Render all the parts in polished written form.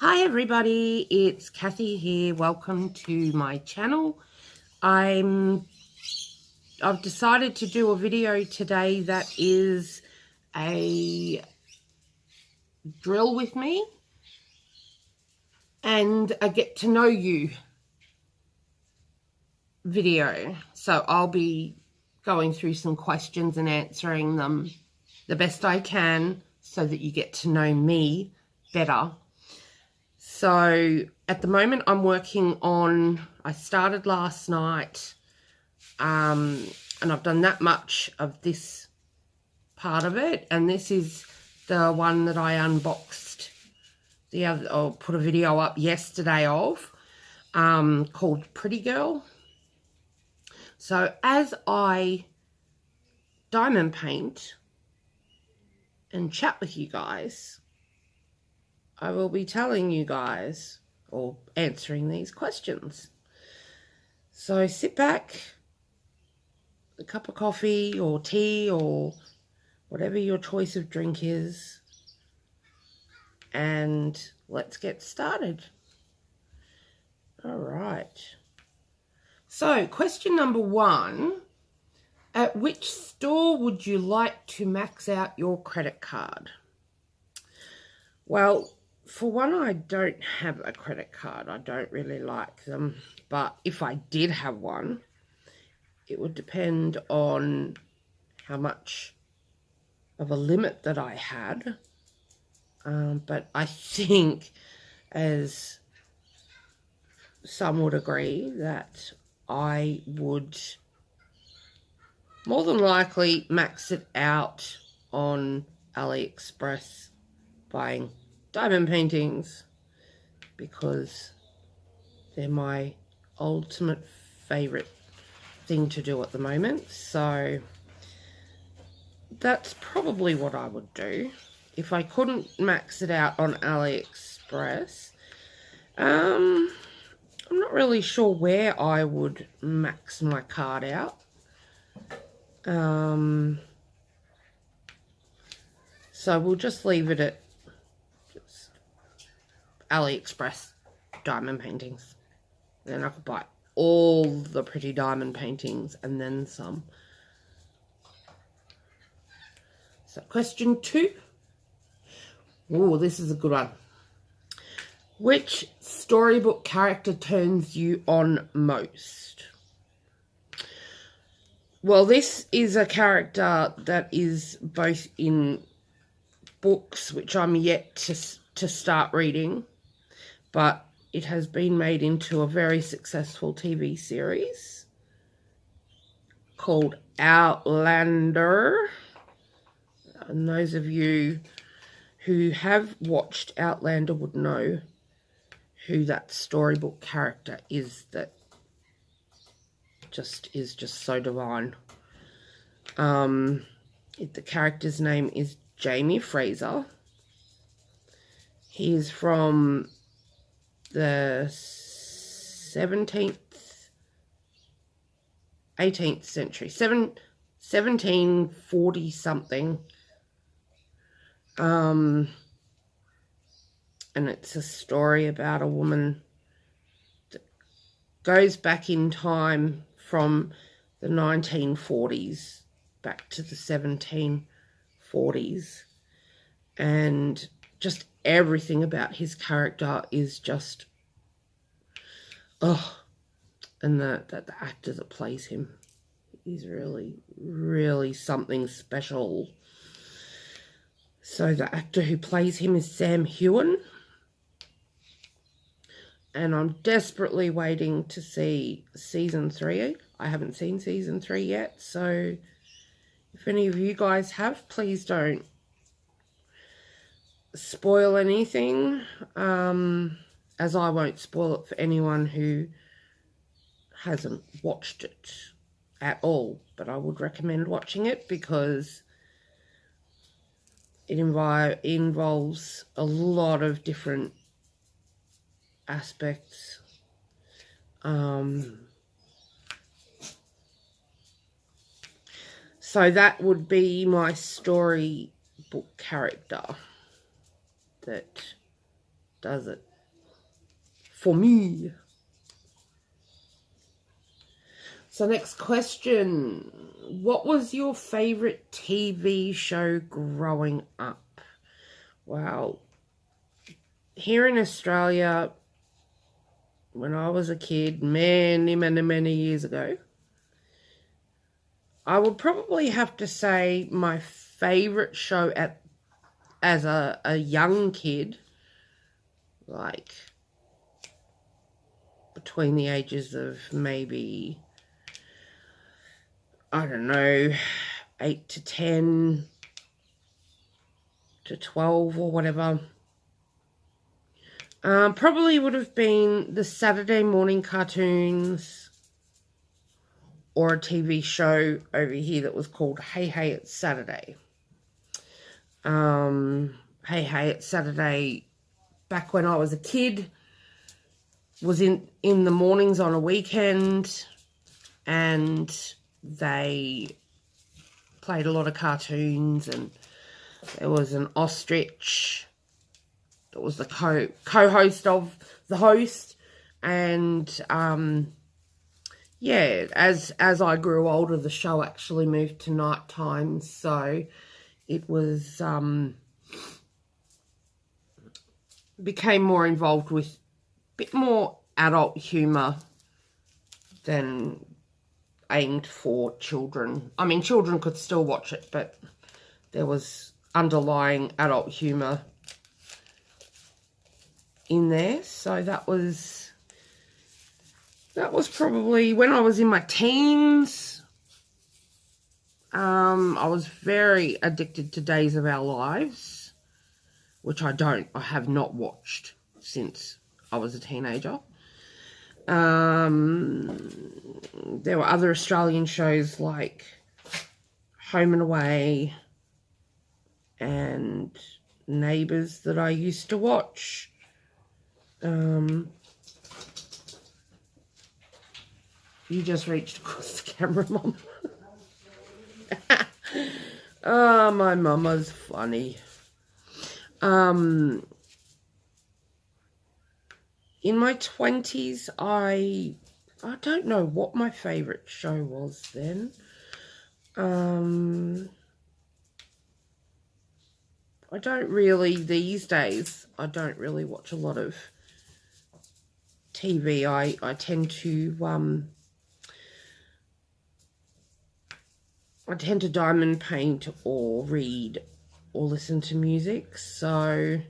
Hi everybody, it's Kathy here. Welcome to my channel. I've decided to do a video today that is a drill with me and a get to know you video. So I'll be going through some questions and answering them the best I can so that you get to know me better. So at the moment I'm working on, I started last night and I've done that much of this part of it, and this is the one that I unboxed the other, or put a video up yesterday of, called Pretty Girl. So as I diamond paint and chat with you guys, I will be telling you guys or answering these questions. So sit back, a cup of coffee or tea or whatever your choice of drink is, and let's get started. All right. So question number 1, at which store would you like to max out your credit card? Well, for one, I don't have a credit card. I don't really like them, but if I did have one, it would depend on how much of a limit that I had. But I think, as some would agree, that I would more than likely max it out on AliExpress buying diamond paintings, because they're my ultimate favorite thing to do at the moment. So that's probably what I would do if I couldn't max it out on AliExpress. I'm not really sure where I would max my card out. So we'll just leave it at just AliExpress diamond paintings. Then I could buy all the pretty diamond paintings and then some. So question 2. Oh, this is a good one. Which storybook character turns you on most? Well, this is a character that is both in books, which I'm yet to start reading, but it has been made into a very successful TV series called Outlander. And those of you who have watched Outlander would know who that storybook character is that is just so divine. The character's name is Jamie Fraser. He is from the 18th century, 1740 something. And it's a story about a woman that goes back in time from the 1940s back to the 1740s, and just everything about his character is just, and the actor that plays him is really, really something special. So the actor who plays him is Sam Heughan, and I'm desperately waiting to see season 3. I haven't seen season 3 yet, so if any of you guys have, please don't spoil anything, as I won't spoil it for anyone who hasn't watched it at all. But I would recommend watching it because it involves a lot of different aspects. So that would be my storybook character that does it? For me. So next question. What was your favourite TV show growing up? Well, here in Australia, when I was a kid, many years ago, I would probably have to say my favourite show as a young kid, like between the ages of maybe, I don't know, 8 to 10 to 12 or whatever, probably would have been the Saturday morning cartoons, or a TV show over here that was called Hey Hey It's Saturday. Hey Hey It's Saturday, back when I was a kid, was in the mornings on a weekend, and they played a lot of cartoons, and there was an ostrich that was the co-host of the host, and yeah, as I grew older, the show actually moved to night time, so it was became more involved with a bit more adult humour than aimed for children. I mean, children could still watch it, but there was underlying adult humour in there. So that was probably when I was in my teens. I was very addicted to Days of Our Lives, which I have not watched since I was a teenager. There were other Australian shows like Home and Away and Neighbours that I used to watch. You just reached across the camera, Mum. Oh, my mama's funny. In my 20s, I don't know what my favourite show was then. I don't really, these days, I don't really watch a lot of TV. I tend to diamond paint or read or listen to music. So,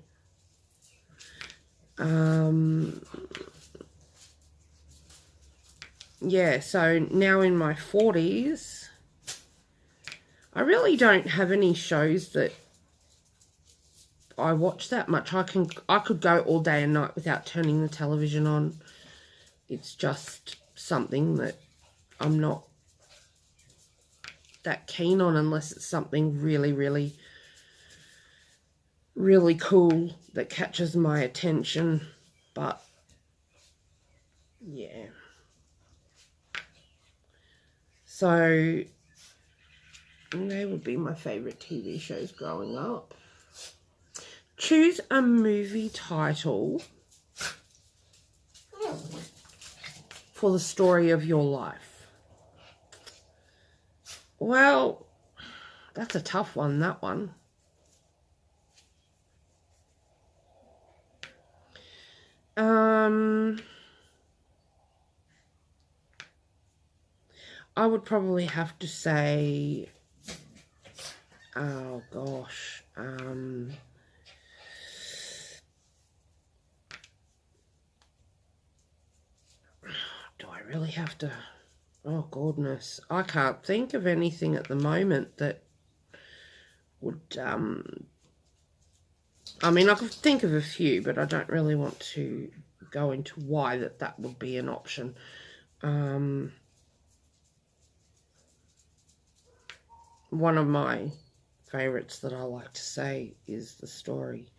yeah, so now in my 40s, I really don't have any shows that I watch that much. I could go all day and night without turning the television on. It's just something that I'm not that keen on unless it's something really, really, really cool that catches my attention. But yeah, so they would be my favorite TV shows growing up. Choose a movie title for the story of your life. Well, that's a tough one, that one. I would probably have to say, oh gosh, do I really have to? Oh, goodness. I can't think of anything at the moment that would, I mean, I could think of a few, but I don't really want to go into why that would be an option. One of my favourites that I like to say is the story,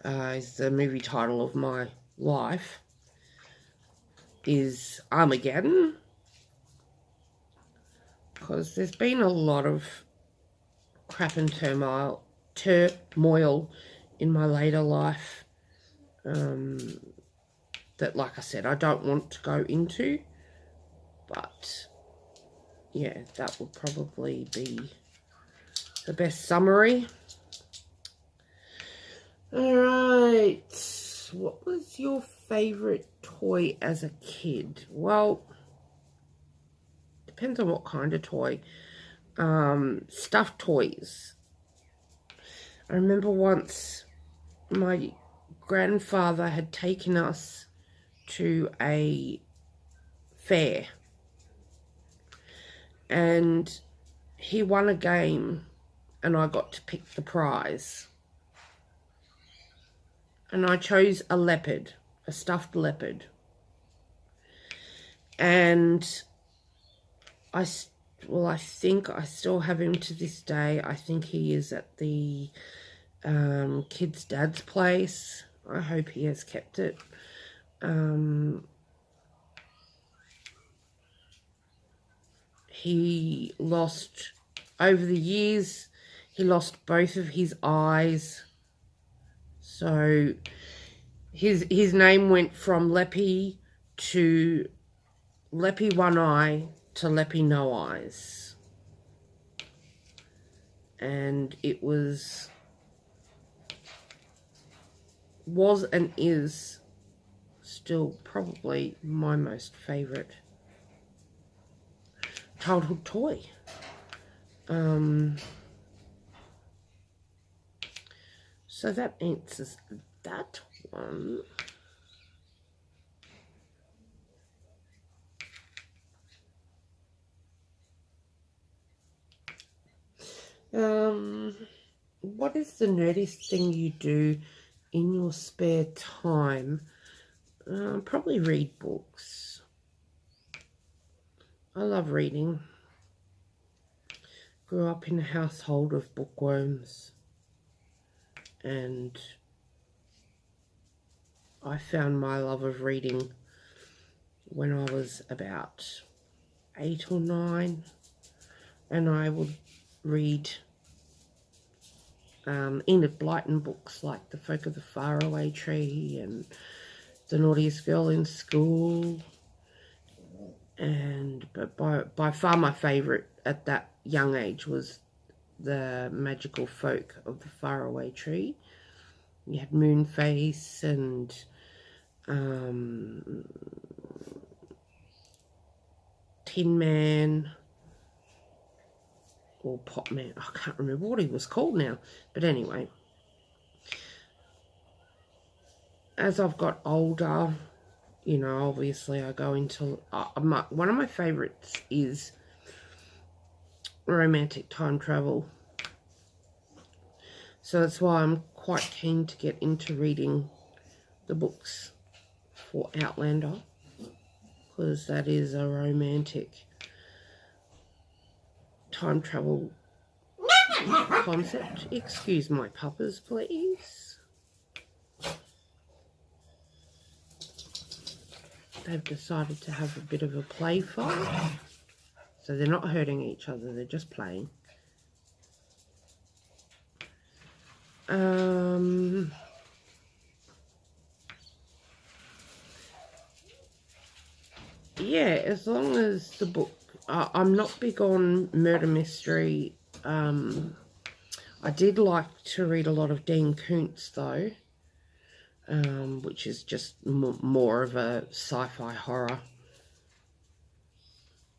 is the movie title of my life, is Armageddon. Because there's been a lot of crap and turmoil in my later life. that, like I said, I don't want to go into. But, yeah, that would probably be the best summary. Alright, what was your favourite toy as a kid? Well, depends on what kind of toy. Stuffed toys. I remember once my grandfather had taken us to a fair and he won a game and I got to pick the prize. And I chose a leopard, a stuffed leopard. And I think I still have him to this day. I think he is at the kid's dad's place. I hope he has kept it. He lost, over the years, he lost both of his eyes. So his name went from Leppy to Leppy One Eye to Leppy No Eyes. And it was and is still probably my most favourite childhood toy. So that answers that one. What is the nerdiest thing you do in your spare time? Probably read books. I love reading. Grew up in a household of bookworms. And I found my love of reading when I was about 8 or 9. And I would read Enid Blyton books like The Folk of the Faraway Tree and The Naughtiest Girl in School. But by far my favourite at that young age was The Magical Folk of the Faraway Tree. You had Moonface and Tin Man or Pop Man. I can't remember what he was called now. But anyway, as I've got older, you know, obviously I go into... one of my favourites is romantic time travel. So that's why I'm quite keen to get into reading the books for Outlander, because that is a romantic time travel concept. Excuse my puppers, please. They've decided to have a bit of a play fight. So they're not hurting each other, they're just playing. Yeah, as long as the book... I'm not big on murder mystery. I did like to read a lot of Dean Koontz, though, which is just more of a sci-fi horror.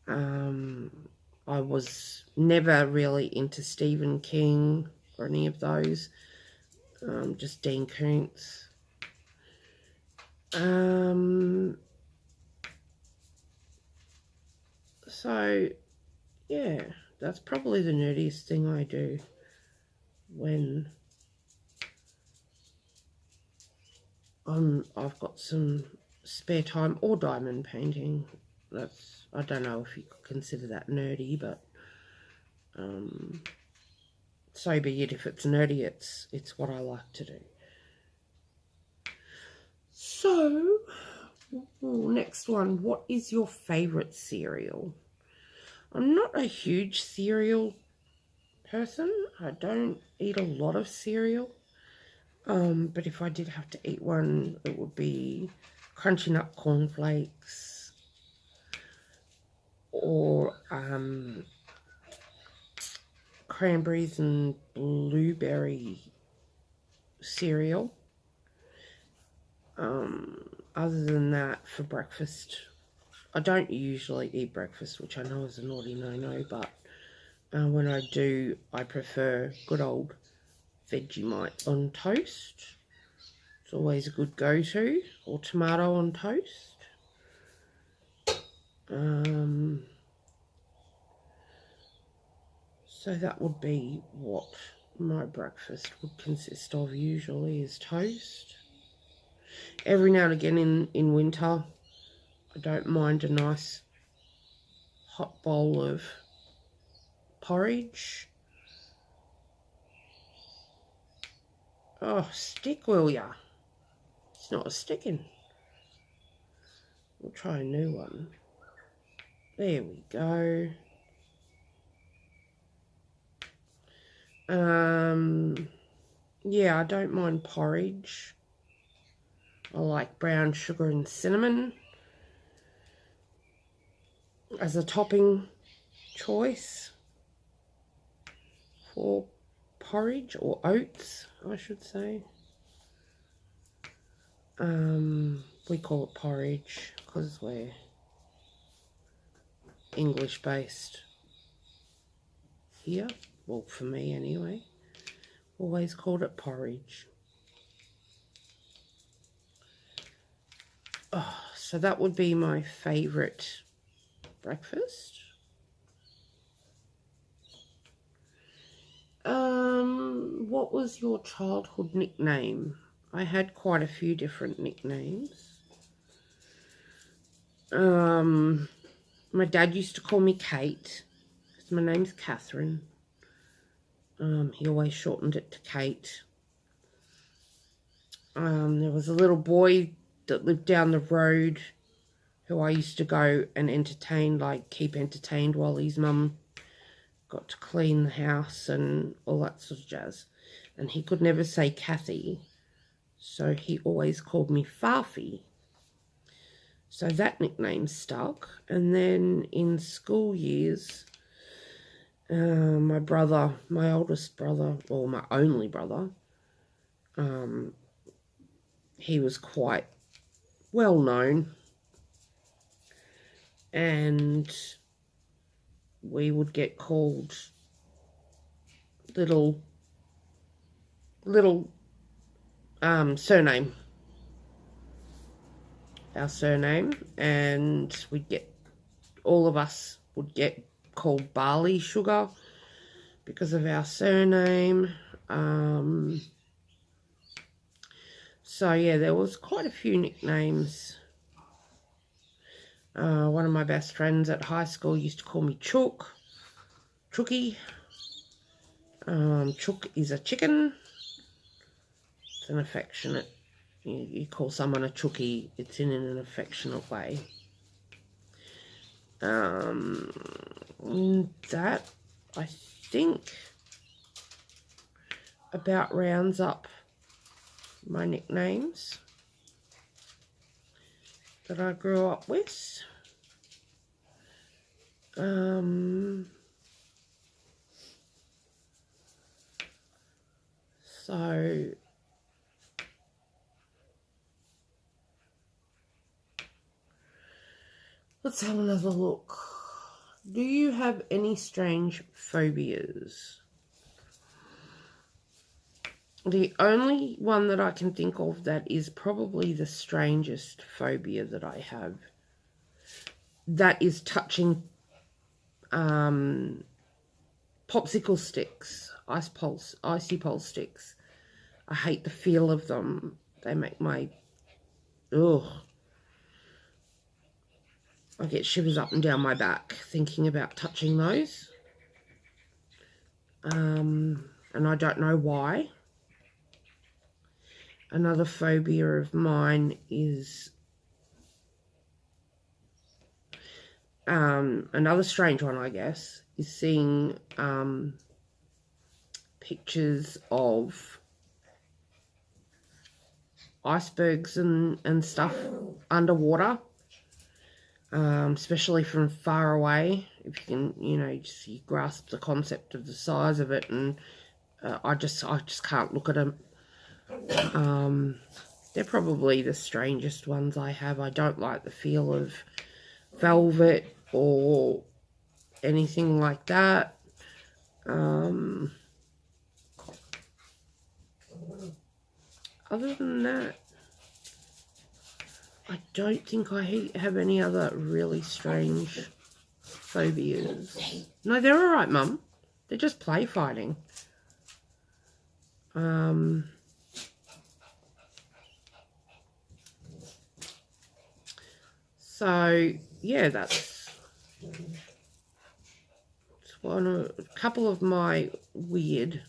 I was never really into Stephen King or any of those. Just Dean Koontz. So, yeah, that's probably the nerdiest thing I do when I've got some spare time, or diamond painting. That's, I don't know if you could consider that nerdy, but so be it. If it's nerdy, it's what I like to do. So, next one, what is your favourite cereal? I'm not a huge cereal person. I don't eat a lot of cereal. But if I did have to eat one, it would be Crunchy Nut cornflakes or cranberries and blueberry cereal. Other than that, for breakfast, I don't usually eat breakfast, which I know is a naughty no-no, but when I do, I prefer good old Vegemite on toast. It's always a good go-to, or tomato on toast. So that would be what my breakfast would consist of usually, is toast. Every now and again in winter, I don't mind a nice hot bowl of porridge. Oh, stick, will ya? It's not a sticking. We'll try a new one. There we go. Yeah, I don't mind porridge. I like brown sugar and cinnamon as a topping choice for porridge, or oats, I should say. We call it porridge because we're English based here. Well, for me anyway. Always called it porridge. Oh, so that would be my favourite breakfast. What was your childhood nickname? I had quite a few different nicknames. My dad used to call me Kate, because my name's Catherine. He always shortened it to Kate. There was a little boy that lived down the road who I used to go and entertain, like keep entertained while his mum got to clean the house and all that sort of jazz. And he could never say Kathy, so he always called me Farfy. So that nickname stuck. And then in school years, my brother, my oldest brother, or my only brother, he was quite well known, and we would get called little surname, our surname, and all of us would get called Barley Sugar because of our surname. So yeah, there was quite a few nicknames. One of my best friends at high school used to call me Chook, Chookie. Chook is a chicken. It's an affectionate, you call someone a Chookie, it's in an affectionate way. That, I think, about rounds up my nicknames that I grew up with. So let's have another look. Do you have any strange phobias? The only one that I can think of that is probably the strangest phobia that I have, that is touching popsicle sticks, icy pole sticks. I hate the feel of them. They make my, ugh. I get shivers up and down my back thinking about touching those. And I don't know why. Another phobia of mine is, another strange one, I guess, is seeing pictures of icebergs and stuff underwater, especially from far away. If you can, you know, just you grasp the concept of the size of it, and I just can't look at them. They're probably the strangest ones I have. I don't like the feel of velvet or anything like that. Other than that, I don't think I have any other really strange phobias. No, they're all right, Mum. They're just play fighting. So yeah, that's a couple of my weird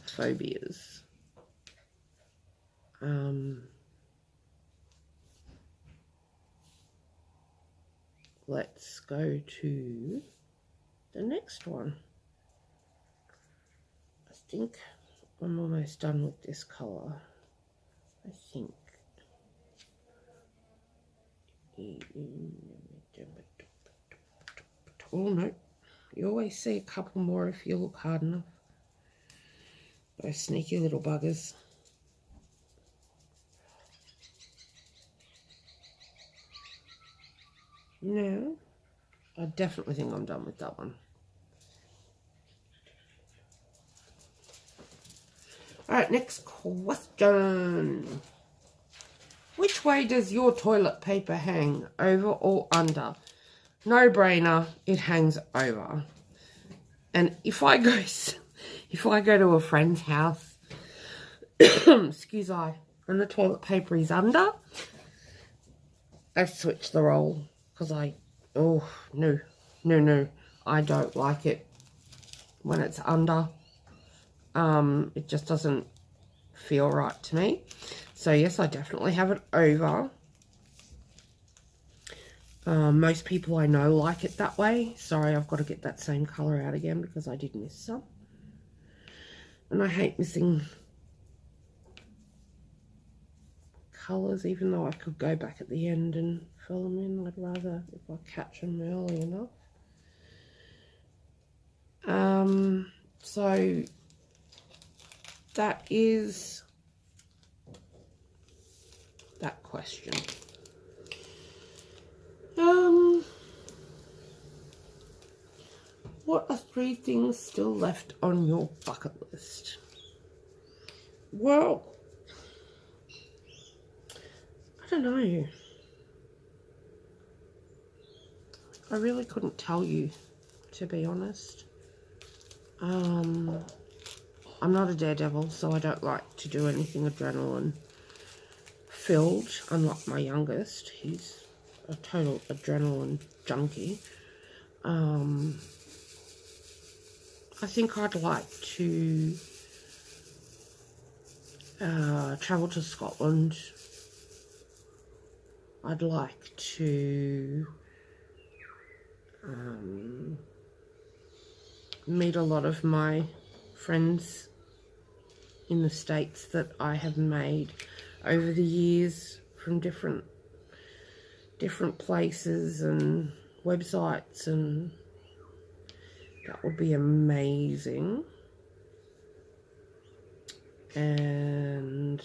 phobias. Let's go to the next one. I think I'm almost done with this colour. I think. Oh no, you always see a couple more if you look hard enough. Those sneaky little buggers. No, I definitely think I'm done with that one. Alright, next question. Which way does your toilet paper hang? Over or under? No brainer, it hangs over. And if I go to a friend's house, excuse I, and the toilet paper is under, I switch the roll. Because no, I don't like it when it's under. It just doesn't feel right to me. So yes, I definitely have it over. Most people I know like it that way. Sorry, I've got to get that same colour out again because I did miss some. And I hate missing colours, even though I could go back at the end and fill them in. I'd rather if I catch them early enough. So that is that question. What are 3 things still left on your bucket list? Well, I don't know. I really couldn't tell you, to be honest. I'm not a daredevil, so I don't like to do anything adrenaline filled, unlike my youngest. He's a total adrenaline junkie. I think I'd like to travel to Scotland. I'd like to meet a lot of my friends in the States that I have made over the years from different places and websites, and that would be amazing. And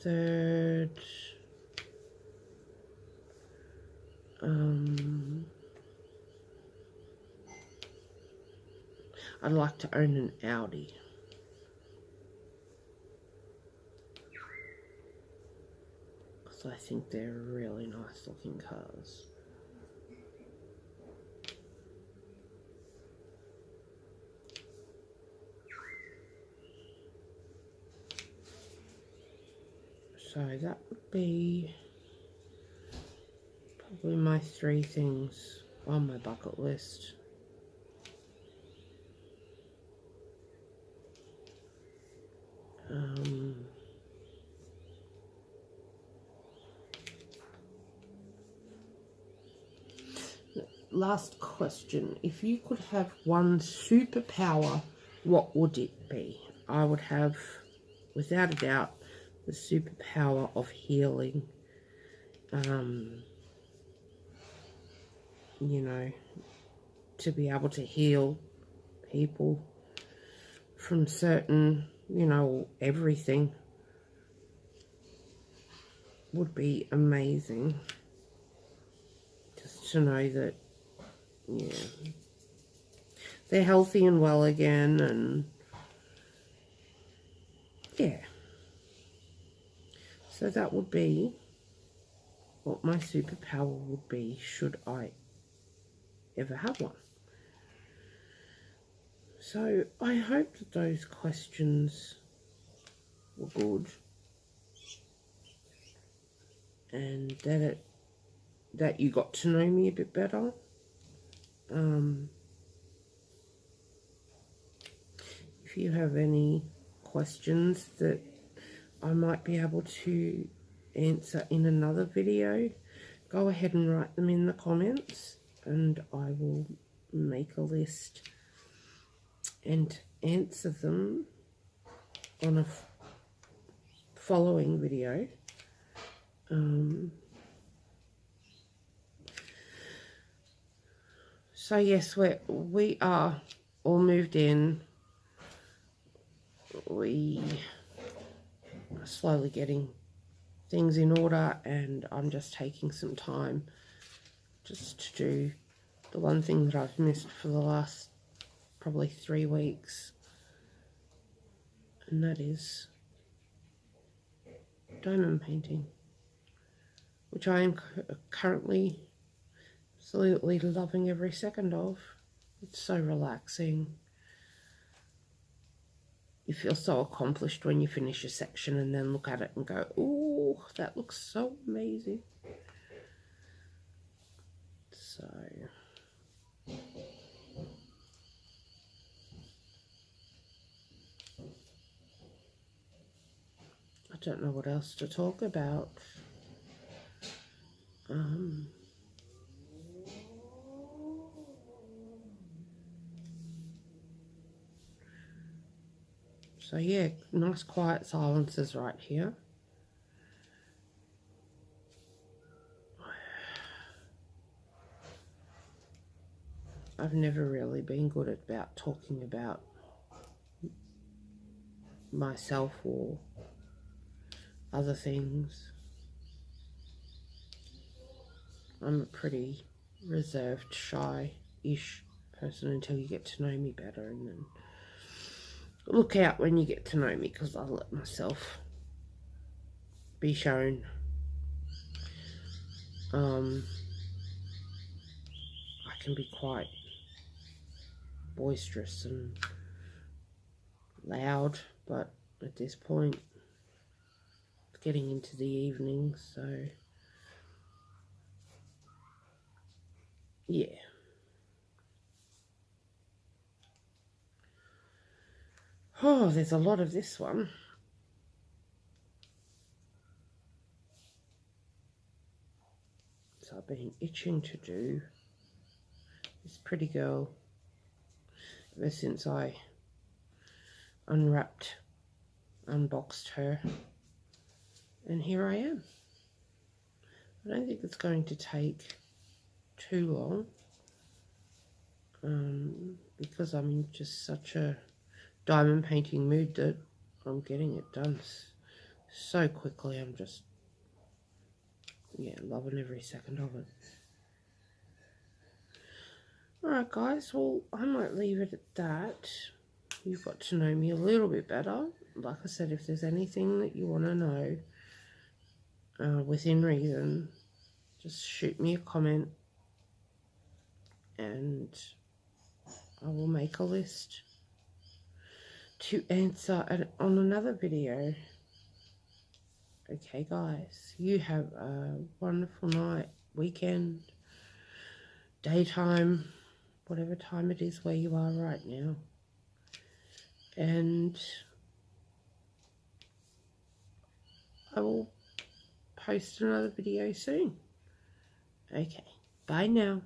third, I'd like to own an Audi. Because I think they're really nice looking cars. So that would be probably my 3 things on my bucket list. Last question. If you could have one superpower, what would it be? I would have, without a doubt, the superpower of healing. You know, to be able to heal people from certain, you know, everything would be amazing. Just to know that, yeah, they're healthy and well again, and yeah. So that would be what my superpower would be, should I ever have one. So I hope that those questions were good, and that you got to know me a bit better. If you have any questions that I might be able to answer in another video, go ahead and write them in the comments, and I will make a list and answer them on a following video. So yes, we are all moved in. We are slowly getting things in order, and I'm just taking some time just to do the one thing that I've missed for the last probably 3 weeks, and that is diamond painting, which I am currently absolutely loving every second of. It's so relaxing. You feel so accomplished when you finish a section and then look at it and go, "Ooh, that looks so amazing." So I don't know what else to talk about. So yeah, nice quiet silences right here. I've never really been good about talking about myself or other things. I'm a pretty reserved, shy-ish person until you get to know me better, and then look out when you get to know me, because I'll let myself be shown. I can be quite boisterous and loud, but at this point it's getting into the evening, so yeah. Oh, there's a lot of this one. So I've been itching to do this pretty girl ever since I unboxed her, and here I am. I don't think it's going to take too long, because I'm in just such a diamond painting mood that I'm getting it done so quickly. I'm just, yeah, loving every second of it. Alright guys, well, I might leave it at that. You've got to know me a little bit better. Like I said, if there's anything that you want to know within reason, just shoot me a comment and I will make a list to answer on another video. Okay guys, you have a wonderful night, weekend, daytime, whatever time it is where you are right now. And I will post another video soon. Okay, bye now.